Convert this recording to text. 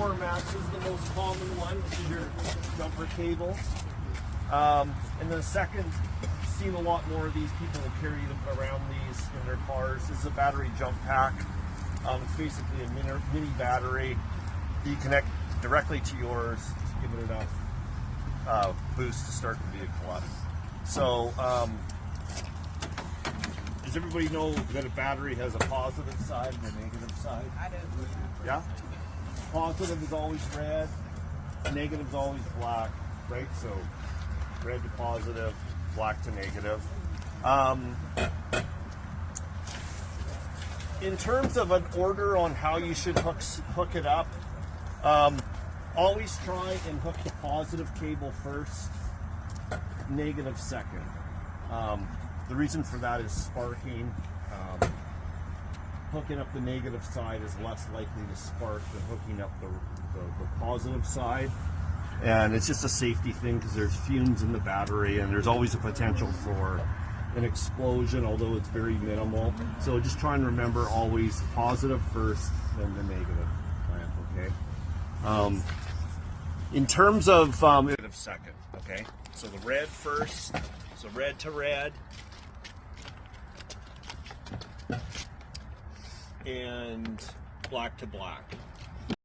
formats is the most common one, which is your jumper cable. And then the second, seen a lot more of these people will carry them around these in their cars. This is a battery jump pack. It's basically a mini battery that you connect directly to yours, just give it enough boost to start the vehicle up. So, does everybody know that a battery has a positive side and a negative side? I do. Yeah? Positive is always red, negative is always black, right? So, red to positive, black to negative. In terms of an order on how you should hook it up, always try and hook the positive cable first, negative second. The reason for that is sparking. Hooking up the negative side is less likely to spark than hooking up the positive side. And it's just a safety thing because there's fumes in the battery and there's always a potential for an explosion, although it's very minimal. So just try and remember always positive first, then the negative clamp, okay? In terms of negative second, okay? So the red first, so red to red. And black to black.